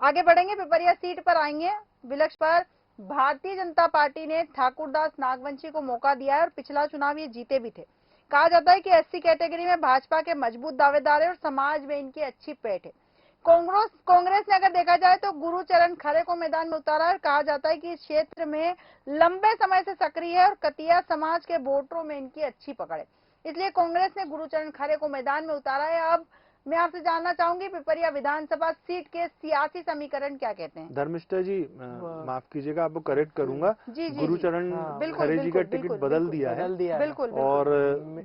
आगे बढ़ेंगे, पिपरिया सीट पर आएंगे। विलक्ष पर भारतीय जनता पार्टी ने ठाकुरदास नागवंशी को मौका दिया है और पिछला चुनाव ये जीते भी थे। कहा जाता है कि एससी कैटेगरी में भाजपा के मजबूत दावेदार है और समाज में इनकी अच्छी पैठ है। कांग्रेस ने अगर देखा जाए तो गुरुचरण खरे को मैदान में उतारा है। कहा जाता है कि इस क्षेत्र में लंबे समय से सक्रिय है और कतिया समाज के वोटरों में इनकी अच्छी पकड़ है, इसलिए कांग्रेस ने गुरुचरण खरे को मैदान में उतारा है। अब मैं आपसे जानना चाहूंगी, पिपरिया विधानसभा सीट के सियासी समीकरण क्या कहते हैं? धर्मिष्ठा जी, माफ कीजिएगा, आपको करेक्ट करूंगा। जी जी, गुरुचरण खरे जी का टिकट बदल दिया है, बिल्कुल, और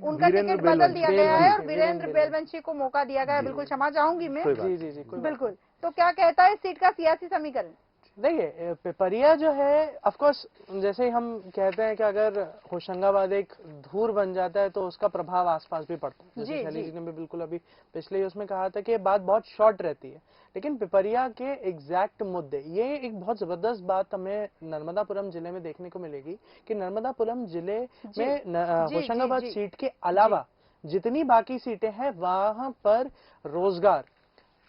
उनका टिकट बदल दिया गया है और वीरेंद्र बेलवंशी को मौका दिया गया है। बिल्कुल क्षमा चाहूंगी मैं। जी जी जी, बिल्कुल। तो क्या कहता है इस सीट का सियासी समीकरण? देखिए, पिपरिया जो है, ऑफ कोर्स जैसे ही हम कहते हैं कि अगर होशंगाबाद एक धूर बन जाता है तो उसका प्रभाव आसपास भी पड़ता है। जैसे शैली जी ने भी बिल्कुल अभी पिछले उसमें कहा था कि ये बात बहुत शॉर्ट रहती है, लेकिन पिपरिया के एग्जैक्ट मुद्दे, ये एक बहुत जबरदस्त बात हमें नर्मदापुरम जिले में देखने को मिलेगी कि नर्मदापुरम जिले में होशंगाबाद सीट के अलावा जितनी बाकी सीटें हैं वहां पर रोजगार,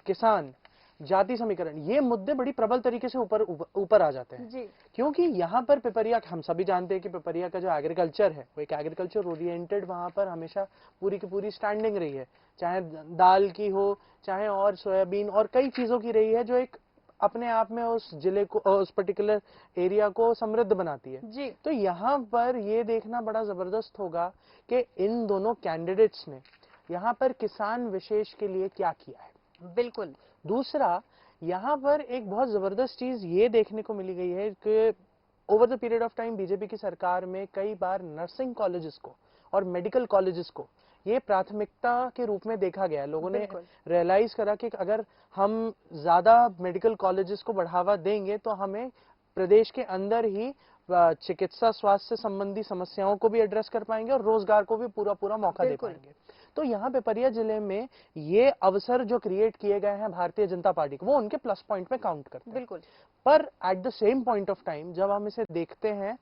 किसान, जाति समीकरण, ये मुद्दे बड़ी प्रबल तरीके से ऊपर आ जाते हैं। क्योंकि यहाँ पर पिपरिया, हम सभी जानते हैं कि पिपरिया का जो एग्रीकल्चर है वो एक एग्रीकल्चर ओरिएंटेड वहां पर हमेशा पूरी की पूरी स्टैंडिंग रही है, चाहे दाल की हो, चाहे और सोयाबीन और कई चीजों की रही है, जो एक अपने आप में उस जिले को, उस पर्टिकुलर एरिया को समृद्ध बनाती है। तो यहाँ पर ये देखना बड़ा जबरदस्त होगा कि इन दोनों कैंडिडेट्स ने यहाँ पर किसान विशेष के लिए क्या किया है। बिल्कुल। दूसरा, यहाँ पर एक बहुत जबरदस्त चीज ये देखने को मिली गई है कि over the period of time BJP की सरकार में कई बार नर्सिंग कॉलेजेस को और मेडिकल कॉलेजेस को ये प्राथमिकता के रूप में देखा गया। लोगों ने रियलाइज करा कि अगर हम ज्यादा मेडिकल कॉलेजेस को बढ़ावा देंगे तो हमें प्रदेश के अंदर ही चिकित्सा स्वास्थ्य संबंधी समस्याओं को भी एड्रेस कर पाएंगे और रोजगार को भी पूरा मौका दे पाएंगे। तो यहाँ पिपरिया जिले में ये अवसर जो क्रिएट किए गए हैं भारतीय जनता पार्टी को, वो उनके प्लस पॉइंट में काउंट करते हैं। बिल्कुल। पर at the same point of time जब हम इसे देखते हैं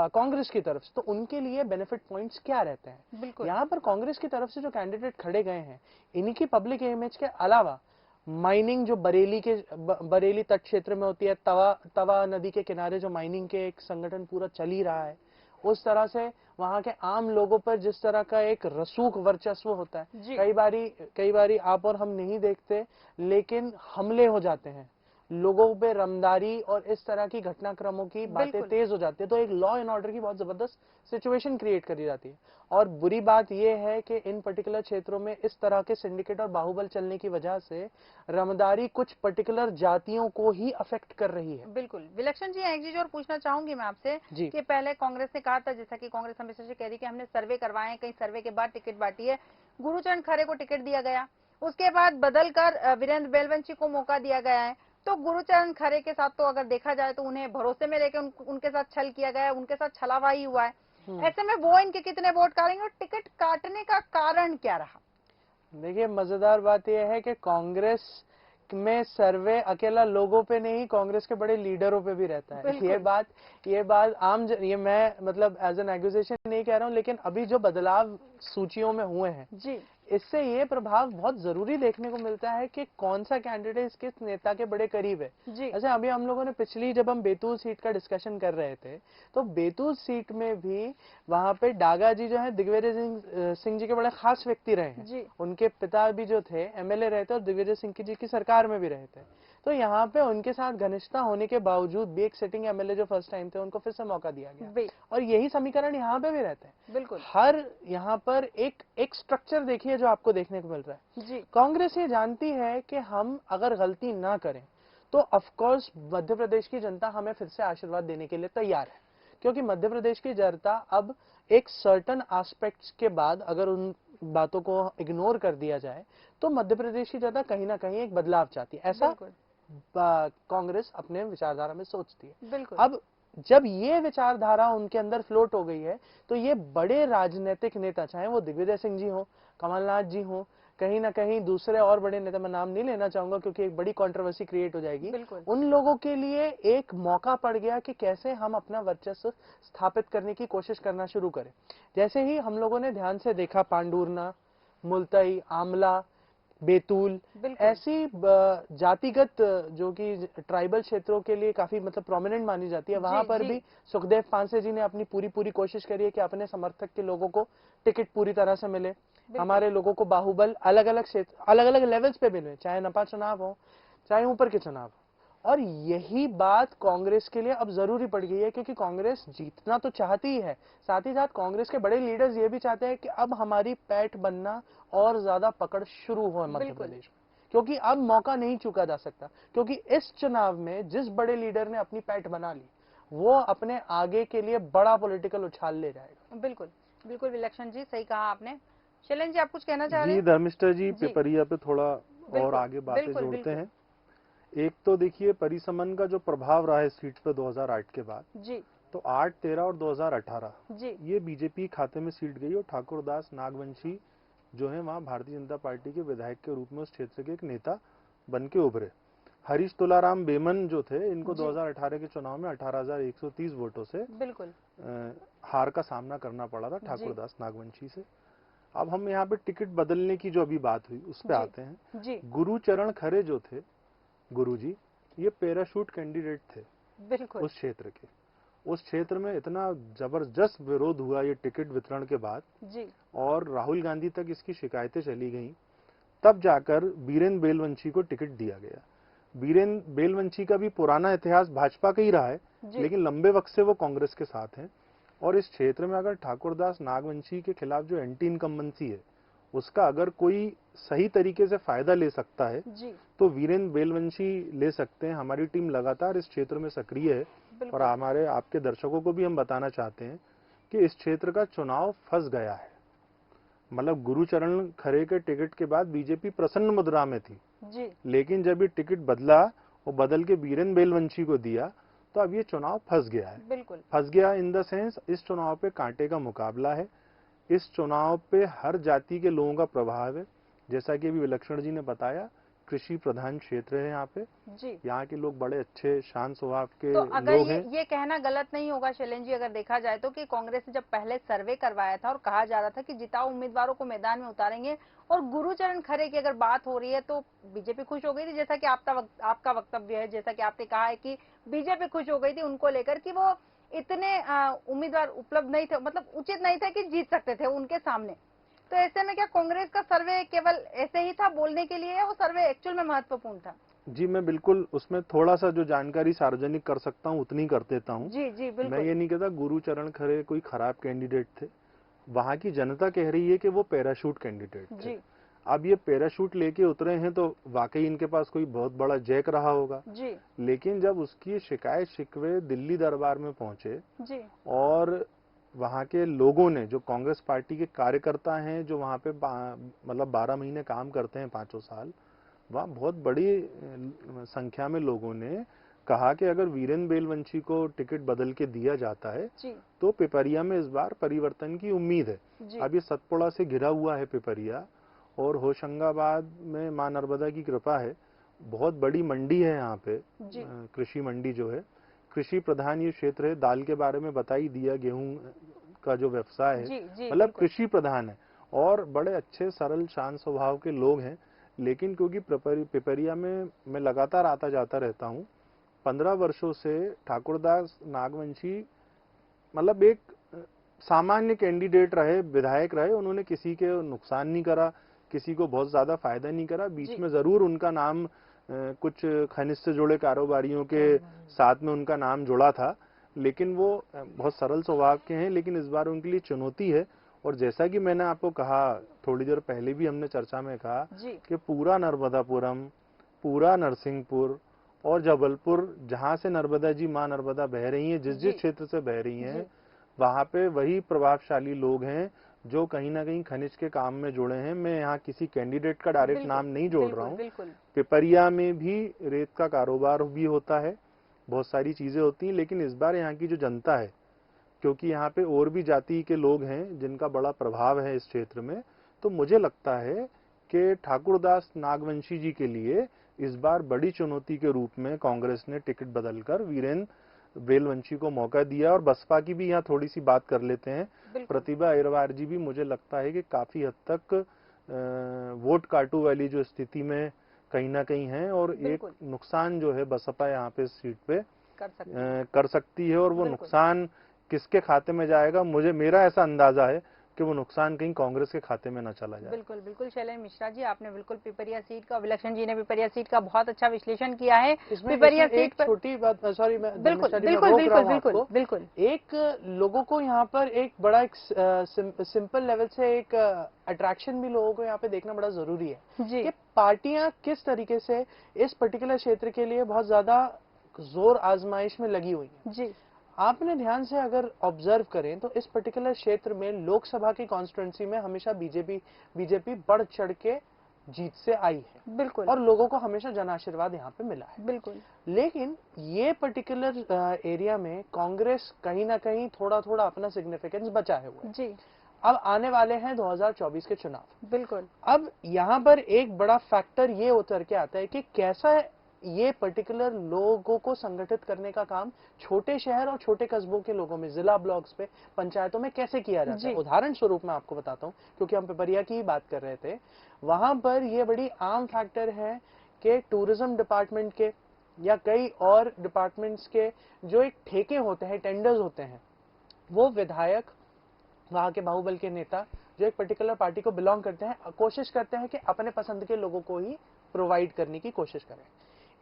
कांग्रेस की तरफ से, तो उनके लिए बेनिफिट पॉइंट्स क्या रहते हैं। बिल्कुल। यहाँ पर कांग्रेस की तरफ से जो कैंडिडेट खड़े गए हैं, इनकी पब्लिक इमेज के अलावा माइनिंग जो बरेली तट क्षेत्र में होती है, तवा नदी के किनारे जो माइनिंग के एक संगठन पूरा चल ही रहा है, उस तरह से वहां के आम लोगों पर जिस तरह का एक रसूख वर्चस्व होता है, कई बारी आप और हम नहीं देखते, लेकिन हमले हो जाते हैं लोगों पे, रमदारी और इस तरह की घटनाक्रमों की बातें तेज हो जाती है, तो एक लॉ एंड ऑर्डर की बहुत जबरदस्त सिचुएशन क्रिएट करी जाती है। और बुरी बात यह है कि इन पर्टिकुलर क्षेत्रों में इस तरह के सिंडिकेट और बाहुबल चलने की वजह से रमदारी कुछ पर्टिकुलर जातियों को ही अफेक्ट कर रही है। बिल्कुल। विलक्षण जी, एक चीज और पूछना चाहूंगी मैं आपसे कि पहले कांग्रेस ने कहा था, जैसा कि कांग्रेस हमेशा से कह रही कि हमने सर्वे करवाए, कई सर्वे के बाद टिकट बांटी है, गुरुचरण खरे को टिकट दिया गया, उसके बाद बदलकर वीरेंद्र बेलवंशी को मौका दिया गया है। तो गुरुचरण खरे के साथ तो अगर देखा जाए तो उन्हें भरोसे में लेकर उनके साथ छल किया गया है, उनके साथ छलावाही हुआ है। ऐसे में वो इनके कितने वोट काटेंगे और टिकट काटने का कारण क्या रहा? देखिए, मजेदार बात यह है कि कांग्रेस में सर्वे अकेला लोगों पे नहीं, कांग्रेस के बड़े लीडरों पे भी रहता है। ये बात आम, ये मैं मतलब एज एन एक्यूजेशन नहीं कह रहा हूँ, लेकिन अभी जो बदलाव सूचियों में हुए हैं इससे ये प्रभाव बहुत जरूरी देखने को मिलता है कि कौन सा कैंडिडेट किस नेता के बड़े करीब है। जैसे अभी हम लोगों ने पिछली, जब हम बैतूल सीट का डिस्कशन कर रहे थे, तो बैतूल सीट में भी वहां पे डागा जी जो है दिग्विजय सिंह जी के बड़े खास व्यक्ति रहे हैं। उनके पिता भी जो थे एमएलए रहे थे और दिग्विजय सिंह जी की सरकार में भी रहे थे। तो यहाँ पे उनके साथ घनिष्ठता होने के बावजूद भी एक सिटिंग एमएलए जो फर्स्ट टाइम थे, उनको फिर से मौका दिया गया। और यही समीकरण यहाँ पे भी रहते हैं। बिल्कुल। हर यहाँ पर एक स्ट्रक्चर देखिए जो आपको देखने को मिल रहा है। कांग्रेस ये जानती है कि हम अगर गलती ना करें तो ऑफकोर्स मध्य प्रदेश की जनता हमें फिर से आशीर्वाद देने के लिए तैयार है, क्योंकि मध्य प्रदेश की जनता अब एक सर्टन एस्पेक्ट्स के बाद अगर उन बातों को इग्नोर कर दिया जाए तो मध्य प्रदेश की जनता कहीं ना कहीं एक बदलाव चाहती है। ऐसा कांग्रेस अपने विचारधारा में सोचती है। अब जब ये विचारधारा उनके अंदर फ्लोट हो गई है तो ये बड़े राजनीतिक नेता, चाहे वो दिग्विजय सिंह जी हो, कमलनाथ जी हो, कहीं ना कहीं दूसरे और बड़े नेता, मैं नाम नहीं लेना चाहूंगा क्योंकि एक बड़ी कंट्रोवर्सी क्रिएट हो जाएगी, उन लोगों के लिए एक मौका पड़ गया कि कैसे हम अपना वर्चस्व स्थापित करने की कोशिश करना शुरू करें। जैसे ही हम लोगों ने ध्यान से देखा, पांडुरना, मुलतई, आमला, बैतूल, ऐसी जातिगत जो कि ट्राइबल क्षेत्रों के लिए काफी मतलब प्रोमिनेंट मानी जाती है, वहां पर भी सुखदेव पांसे जी ने अपनी पूरी कोशिश करी है कि अपने समर्थक के लोगों को टिकट पूरी तरह से मिले, हमारे लोगों को बाहुबल अलग अलग क्षेत्र अलग अलग लेवल्स पे मिले, चाहे नपा चुनाव हो चाहे ऊपर के चुनाव हो। और यही बात कांग्रेस के लिए अब जरूरी पड़ गई है, क्योंकि कांग्रेस जीतना तो चाहती ही है, साथ ही साथ कांग्रेस के बड़े लीडर्स ये भी चाहते हैं कि अब हमारी पैठ बनना और ज्यादा पकड़ शुरू हो मध्य प्रदेश में, क्योंकि अब मौका नहीं चूका जा सकता। क्योंकि इस चुनाव में जिस बड़े लीडर ने अपनी पैठ बना ली, वो अपने आगे के लिए बड़ा पॉलिटिकल उछाल ले जाएगा। बिल्कुल बिल्कुल विलक्षण जी, सही कहा आपने। शैलेंद्र जी, आप कुछ कहना चाह रहे हैं? जी धर्मिष्ठा जी, पिपरिया पे थोड़ा और आगे बातें जोड़ते हैं। एक तो देखिए परिसमन का जो प्रभाव रहा है सीट पे 2008 के बाद जी, तो 8, 13 और 2018 जी, ये बीजेपी खाते में सीट गई और ठाकुरदास नागवंशी जो है वहाँ भारतीय जनता पार्टी के विधायक के रूप में उस क्षेत्र के एक नेता बन के उभरे। हरीश तुलाराम बेमन जो थे, इनको 2018 के चुनाव में 18,130 वोटों से बिल्कुल हार का सामना करना पड़ा था ठाकुरदास नागवंशी से। अब हम यहाँ पे टिकट बदलने की जो अभी बात हुई उस पे आते हैं। गुरुचरण खरे जो थे, गुरुजी, ये पैराशूट कैंडिडेट थे बिल्कुल उस क्षेत्र के। उस क्षेत्र में इतना जबरदस्त विरोध हुआ ये टिकट वितरण के बाद जी, और राहुल गांधी तक इसकी शिकायतें चली गईं, तब जाकर बीरेन बेलवंशी को टिकट दिया गया। बीरेन बेलवंशी का भी पुराना इतिहास भाजपा का ही रहा है, लेकिन लंबे वक्त से वो कांग्रेस के साथ हैं। और इस क्षेत्र में अगर ठाकुरदास नागवंशी के खिलाफ जो एंटी इनकम्बेंसी है उसका अगर कोई सही तरीके से फायदा ले सकता है तो वीरेंद्र बेलवंशी ले सकते हैं। हमारी टीम लगातार इस क्षेत्र में सक्रिय है और हमारे आपके दर्शकों को भी हम बताना चाहते हैं कि इस क्षेत्र का चुनाव फंस गया है। मतलब गुरुचरण खरे के टिकट के बाद बीजेपी प्रसन्न मुद्रा में थी जी, लेकिन जब ये टिकट बदला और बदल के वीरेंद्र बेलवंशी को दिया तो अब ये चुनाव फंस गया है। बिल्कुल फंस गया इन द सेंस इस चुनाव पे कांटे का मुकाबला है। इस चुनाव पे हर जाति के लोगों का प्रभाव है। जैसा कि अभी विलक्षण जी ने बताया, कृषि प्रधान क्षेत्र है यहाँ पे जी, यहाँ के लोग बड़े अच्छे शांत स्वभाव के तो अगर लोग हैं। ये कहना गलत नहीं होगा शैलेंद्र जी, अगर देखा जाए तो कि कांग्रेस ने जब पहले सर्वे करवाया था और कहा जा रहा था कि जिताऊ उम्मीदवारों को मैदान में उतारेंगे और गुरुचरण खरे की अगर बात हो रही है तो बीजेपी खुश हो गई थी, जैसा कि आपका वक्तव्य है, जैसा कि आपने कहा है कि बीजेपी खुश हो गई थी उनको लेकर कि वो इतने उम्मीदवार उपलब्ध नहीं थे, मतलब उचित नहीं थे कि जीत सकते थे उनके सामने। तो ऐसे में क्या कांग्रेस का सर्वे केवल ऐसे ही था बोलने के लिए, वो सर्वे एक्चुअल में महत्वपूर्ण था? जी, मैं बिल्कुल उसमें थोड़ा सा जो जानकारी सार्वजनिक कर सकता हूँ उतनी कर देता हूँ। जी जी बिल्कुल। मैं ये नहीं कहता गुरुचरण खरे कोई खराब कैंडिडेट थे, वहाँ की जनता कह रही है कि वो पैराशूट कैंडिडेट थे। जी, अब ये पैराशूट लेके उतरे हैं तो वाकई इनके पास कोई बहुत बड़ा जैक रहा होगा जी, लेकिन जब उसकी शिकायत शिकवे दिल्ली दरबार में पहुंचे जी, और वहाँ के लोगों ने, जो कांग्रेस पार्टी के कार्यकर्ता हैं जो वहाँ पे मतलब 12 महीने काम करते हैं 5 साल, वहाँ बहुत बड़ी संख्या में लोगों ने कहा कि अगर वीरेंद्र बेलवंशी को टिकट बदल के दिया जाता है तो पिपरिया में इस बार परिवर्तन की उम्मीद है। अब ये सतपुड़ा से घिरा हुआ है पिपरिया और होशंगाबाद में मां नर्मदा की कृपा है, बहुत बड़ी मंडी है यहाँ पे, कृषि मंडी जो है, कृषि प्रधान ये क्षेत्र है। दाल के बारे में बता ही दिया, गेहूं का जो व्यवसाय है मतलब कृषि प्रधान है और बड़े अच्छे सरल शांत स्वभाव के लोग हैं। लेकिन क्योंकि पिपरिया में मैं लगातार आता जाता रहता हूँ, 15 वर्षों से ठाकुरदास नागवंशी मतलब एक सामान्य कैंडिडेट रहे, विधायक रहे, उन्होंने किसी के नुकसान नहीं करा, किसी को बहुत ज्यादा फायदा नहीं करा। बीच में जरूर उनका नाम कुछ खनिज से जुड़े कारोबारियों के साथ में उनका नाम जुड़ा था, लेकिन वो बहुत सरल स्वभाव के हैं। लेकिन इस बार उनके लिए चुनौती है और जैसा कि मैंने आपको कहा थोड़ी देर पहले भी हमने चर्चा में कहा कि पूरा नर्मदापुरम, पूरा नरसिंहपुर और जबलपुर, जहां से नर्मदा जी मां नर्मदा बह रही हैं, जिस जिस क्षेत्र से बह रही हैं, वहां पे वही प्रभावशाली लोग हैं जो कहीं ना कहीं खनिज के काम में जुड़े हैं। मैं यहाँ किसी कैंडिडेट का डायरेक्ट नाम नहीं जोड़ रहा हूँ। पिपरिया में भी रेत का कारोबार भी होता है, बहुत सारी चीजें होती हैं, लेकिन इस बार यहाँ की जो जनता है, क्योंकि यहाँ पे और भी जाति के लोग हैं जिनका बड़ा प्रभाव है इस क्षेत्र में, तो मुझे लगता है कि ठाकुरदास नागवंशी जी के लिए इस बार बड़ी चुनौती के रूप में कांग्रेस ने टिकट बदलकर वीरेंद्र बेलवंशी को मौका दिया। और बसपा की भी यहाँ थोड़ी सी बात कर लेते हैं। प्रतिभा अहिरवार जी भी मुझे लगता है कि काफी हद तक वोट काटू वाली जो स्थिति में कहीं ना कहीं है, और एक बिल्कुल। नुकसान जो है बसपा यहाँ पे इस सीट पे कर सकती है। और वो बिल्कुल। नुकसान किसके खाते में जाएगा, मेरा ऐसा अंदाजा है कि वो नुकसान कहीं कांग्रेस के खाते में न चला जाए। बिल्कुल बिल्कुल। शैलेंद्र मिश्रा जी, आपने बिल्कुल पिपरिया सीट का, विलक्षण जी ने पिपरिया सीट का बहुत अच्छा विश्लेषण किया है। पिपरिया सीट एक पर छोटी बात, सॉरी मैं बिल्कुल धर्मेश जी, मैं बिल्कुल रोक बिल्कुल रहा हूं बिल्कुल आपको। बिल्कुल। एक लोगों को यहाँ पर एक बड़ा एक सिंपल लेवल से एक अट्रैक्शन भी लोगों को यहाँ पे देखना बड़ा जरूरी है जी कि पार्टियां किस तरीके से इस पर्टिकुलर क्षेत्र के लिए बहुत ज्यादा जोर आजमाइश में लगी हुई है। जी आपने ध्यान से अगर ऑब्जर्व करें तो इस पर्टिकुलर क्षेत्र में लोकसभा की कॉन्स्टिट्यूंसी में हमेशा बीजेपी बढ़ चढ़ के जीत से आई है बिल्कुल और लोगों को हमेशा जन आशीर्वाद यहाँ पे मिला है। बिल्कुल। लेकिन ये पर्टिकुलर एरिया में कांग्रेस कहीं ना कहीं थोड़ा थोड़ा अपना सिग्निफिकेंस बचाए हुए है। जी अब आने वाले हैं 2024 के चुनाव। बिल्कुल। अब यहाँ पर एक बड़ा फैक्टर ये उतर के आता है कि कैसा ये पर्टिकुलर लोगों को संगठित करने का काम छोटे शहर और छोटे कस्बों के लोगों में, जिला ब्लॉक्स पे, पंचायतों में कैसे किया जाता है। उदाहरण स्वरूप मैं आपको बताता हूँ, क्योंकि हम पिपरिया की ही बात कर रहे थे। वहां पर ये बड़ी आम फैक्टर है कि टूरिज्म डिपार्टमेंट के या कई और डिपार्टमेंट्स के जो एक ठेके होते हैं, टेंडर्स होते हैं, वो विधायक, वहां के बाहुबल के नेता जो एक पर्टिकुलर पार्टी को बिलोंग करते हैं, कोशिश करते हैं कि अपने पसंद के लोगों को ही प्रोवाइड करने की कोशिश करें।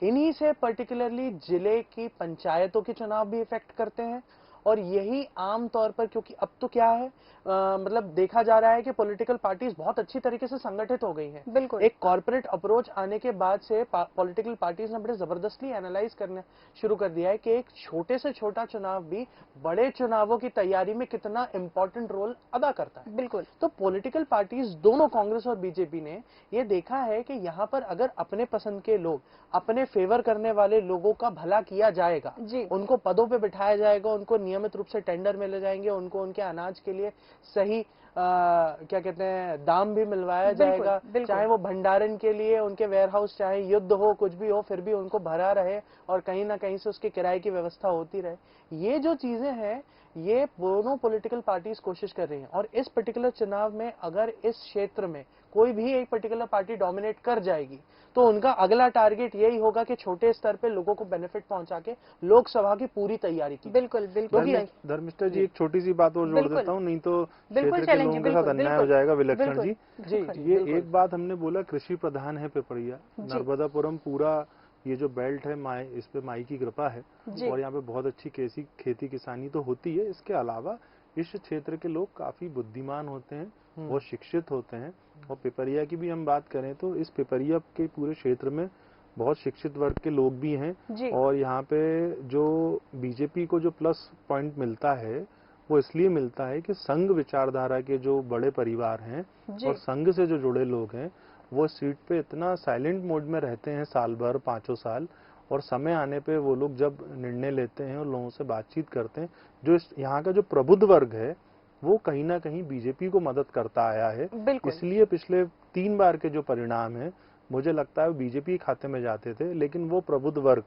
इन्हीं से पर्टिकुलरली जिले की पंचायतों के चुनाव भी इफेक्ट करते हैं। और यही आम तौर पर, क्योंकि अब तो क्या है, मतलब देखा जा रहा है कि पॉलिटिकल पार्टीज बहुत अच्छी तरीके से संगठित हो गई हैं। बिल्कुल। एक कॉर्पोरेट अप्रोच आने के बाद से पॉलिटिकल पार्टीज ने बड़े जबरदस्ती एनालाइज करना शुरू कर दिया है कि एक छोटे से छोटा चुनाव भी बड़े चुनावों की तैयारी में कितना इंपॉर्टेंट रोल अदा करता है। बिल्कुल। तो पॉलिटिकल पार्टीज दोनों, कांग्रेस और बीजेपी ने ये देखा है कि यहाँ पर अगर अपने पसंद के लोग, अपने फेवर करने वाले लोगों का भला किया जाएगा, उनको पदों पे बिठाया जाएगा, उनको नियमित रूप से टेंडर मिले जाएंगे, उनको उनके अनाज के लिए सही क्या कहते हैं दाम भी मिलवाया जाएगा, चाहे वो भंडारण के लिए उनके वेयरहाउस, चाहे युद्ध हो, कुछ भी हो, फिर भी उनको भरा रहे और कहीं ना कहीं से उसके किराए की व्यवस्था होती रहे। ये जो चीजें हैं, ये दोनों पॉलिटिकल पार्टीज कोशिश कर रही हैं। और इस पर्टिकुलर चुनाव में अगर इस क्षेत्र में कोई भी एक पर्टिकुलर पार्टी डोमिनेट कर जाएगी तो उनका अगला टारगेट यही होगा कि छोटे स्तर पे लोगों को बेनिफिट पहुंचा के लोकसभा की पूरी तैयारी की। बिल्कुल बिल्कुल। धर्मिष्ठा जी, एक छोटी सी बात और जोड़ देता हूँ, नहीं तो क्षेत्र के लोगों के साथ अन्याय हो जाएगा। विलक्षण जी, ये एक बात हमने बोला, कृषि प्रधान है पिपरिया, नर्मदापुरम पूरा ये जो बेल्ट है, इस पे माई की कृपा है और यहाँ पे बहुत अच्छी खेती किसानी तो होती है। इसके अलावा इस क्षेत्र के लोग काफी बुद्धिमान होते हैं, बहुत शिक्षित होते हैं। और पिपरिया की भी हम बात करें तो इस पिपरिया के पूरे क्षेत्र में बहुत शिक्षित वर्ग के लोग भी हैं। और यहाँ पे जो बीजेपी को जो प्लस पॉइंट मिलता है वो इसलिए मिलता है कि संघ विचारधारा के जो बड़े परिवार हैं और संघ से जो जुड़े लोग हैं, वो सीट पे इतना साइलेंट मोड में रहते हैं साल भर, 5 साल, और समय आने पे वो लोग जब निर्णय लेते हैं और लोगों से बातचीत करते हैं, जो यहाँ का जो प्रबुद्ध वर्ग है वो कहीं ना कहीं बीजेपी को मदद करता आया है। इसलिए पिछले 3 बार के जो परिणाम है, मुझे लगता है बीजेपी खाते में जाते थे, लेकिन वो प्रबुद्ध वर्ग,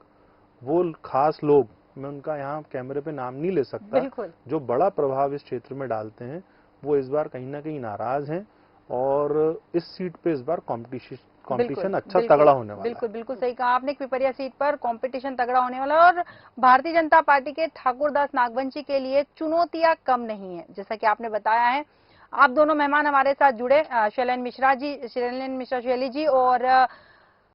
वो खास लोग, मैं उनका यहाँ कैमरे पे नाम नहीं ले सकता, जो बड़ा प्रभाव इस क्षेत्र में डालते हैं, वो इस बार कहीं ना कहीं नाराज हैं। और इस सीट पे इस बार कंपटीशन अच्छा तगड़ा होने वाला है। बिल्कुल बिल्कुल सही कहा आपने। पिपरिया सीट पर कंपटीशन तगड़ा होने वाला है और भारतीय जनता पार्टी के ठाकुरदास नागवंशी के लिए चुनौतियां कम नहीं है, जैसा कि आपने बताया है। आप दोनों मेहमान हमारे साथ जुड़े, शैलेंद्र मिश्रा जी, शैली जी और